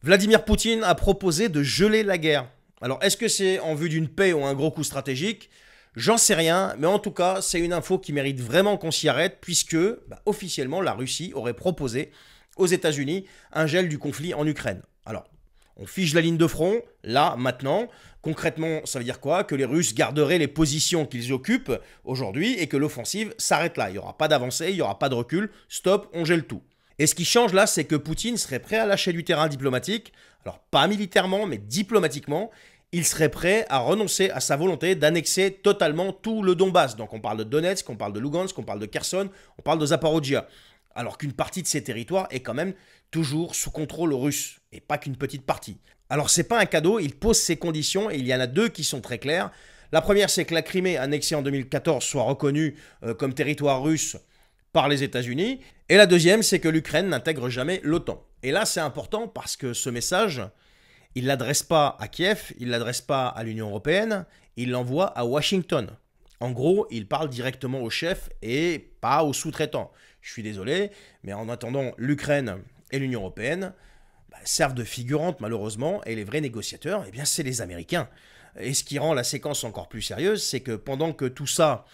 Vladimir Poutine a proposé de geler la guerre. Alors, est-ce que c'est en vue d'une paix ou un gros coup stratégique? J'en sais rien, mais en tout cas, c'est une info qui mérite vraiment qu'on s'y arrête, puisque, officiellement, la Russie aurait proposé aux États-Unis un gel du conflit en Ukraine. Alors, on fige la ligne de front, là, maintenant. Concrètement, ça veut dire quoi? Que les Russes garderaient les positions qu'ils occupent aujourd'hui et que l'offensive s'arrête là. Il n'y aura pas d'avancée, il n'y aura pas de recul. Stop, on gèle tout. Et ce qui change là, c'est que Poutine serait prêt à lâcher du terrain diplomatique, alors pas militairement, mais diplomatiquement. Il serait prêt à renoncer à sa volonté d'annexer totalement tout le Donbass. Donc on parle de Donetsk, on parle de Lugansk, on parle de Kherson, on parle de Zaporizhzhia. Alors qu'une partie de ces territoires est quand même toujours sous contrôle russe, et pas qu'une petite partie. Alors c'est pas un cadeau, il pose ses conditions, et il y en a deux qui sont très claires. La première, c'est que la Crimée, annexée en 2014, soit reconnue comme territoire russe par les États-Unis. Et la deuxième, c'est que l'Ukraine n'intègre jamais l'OTAN. Et là, c'est important parce que ce message, il ne l'adresse pas à Kiev, il ne l'adresse pas à l'Union européenne, il l'envoie à Washington. En gros, il parle directement au chef et pas aux sous-traitants. Je suis désolé, mais en attendant, l'Ukraine et l'Union européenne servent de figurantes malheureusement, et les vrais négociateurs, c'est les Américains. Et ce qui rend la séquence encore plus sérieuse, c'est que pendant que tout ça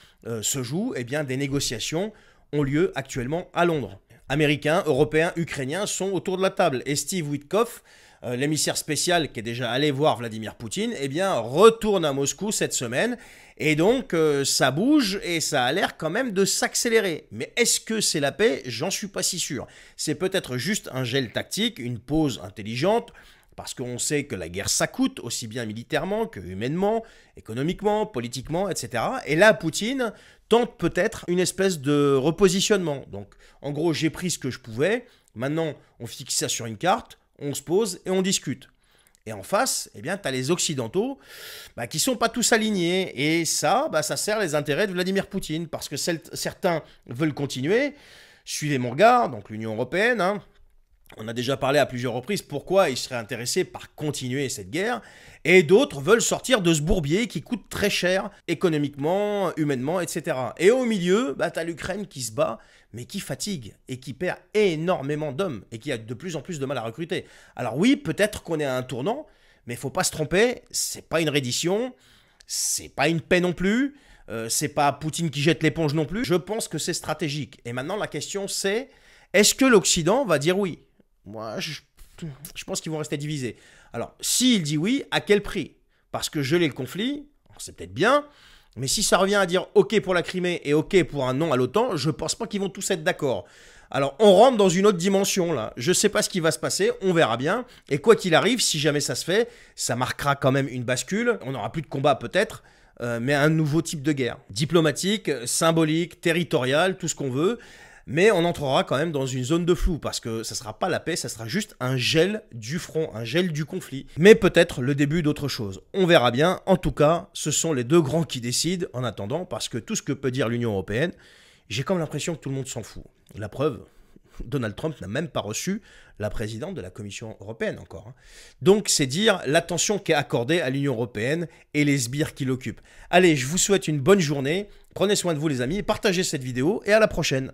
se joue, des négociations ont lieu actuellement à Londres. Américains, Européens, Ukrainiens sont autour de la table. Et Steve Witkoff, l'émissaire spécial qui est déjà allé voir Vladimir Poutine, retourne à Moscou cette semaine. Et donc, ça bouge et ça a l'air quand même de s'accélérer. Mais est-ce que c'est la paix? J'en suis pas si sûr. C'est peut-être juste un gel tactique, une pause intelligente, parce qu'on sait que la guerre, ça coûte, aussi bien militairement que humainement, économiquement, politiquement, etc. Et là, Poutine tente peut-être une espèce de repositionnement. Donc, en gros, j'ai pris ce que je pouvais. Maintenant, on fixe ça sur une carte, on se pose et on discute. Et en face, tu as les Occidentaux qui ne sont pas tous alignés. Et ça, ça sert les intérêts de Vladimir Poutine. Parce que certains veulent continuer. Suivez mon regard, donc l'Union européenne, on a déjà parlé à plusieurs reprises pourquoi ils seraient intéressés par continuer cette guerre. Et d'autres veulent sortir de ce bourbier qui coûte très cher économiquement, humainement, etc. Et au milieu, tu as l'Ukraine qui se bat, mais qui fatigue et qui perd énormément d'hommes et qui a de plus en plus de mal à recruter. Alors oui, peut-être qu'on est à un tournant, mais il ne faut pas se tromper, c'est pas une reddition, c'est pas une paix non plus, c'est pas Poutine qui jette l'éponge non plus. Je pense que c'est stratégique. Et maintenant, la question c'est, est-ce que l'Occident va dire oui? Moi, je pense qu'ils vont rester divisés. Alors, s'il dit oui, à quel prix? Parce que geler le conflit, c'est peut-être bien, mais si ça revient à dire OK pour la Crimée et OK pour un non à l'OTAN, je pense pas qu'ils vont tous être d'accord. Alors, on rentre dans une autre dimension, là. Je sais pas ce qui va se passer, on verra bien. Et quoi qu'il arrive, si jamais ça se fait, ça marquera quand même une bascule. On n'aura plus de combat peut-être, mais un nouveau type de guerre. Diplomatique, symbolique, territorial, tout ce qu'on veut. Mais on entrera quand même dans une zone de flou, parce que ça ne sera pas la paix, ça sera juste un gel du front, un gel du conflit. Mais peut-être le début d'autre chose. On verra bien. En tout cas, ce sont les deux grands qui décident en attendant, parce que tout ce que peut dire l'Union européenne, j'ai comme l'impression que tout le monde s'en fout. La preuve, Donald Trump n'a même pas reçu la présidente de la Commission européenne encore. Donc c'est dire l'attention qui est accordée à l'Union européenne et les sbires qui l'occupent. Allez, je vous souhaite une bonne journée. Prenez soin de vous les amis, partagez cette vidéo et à la prochaine.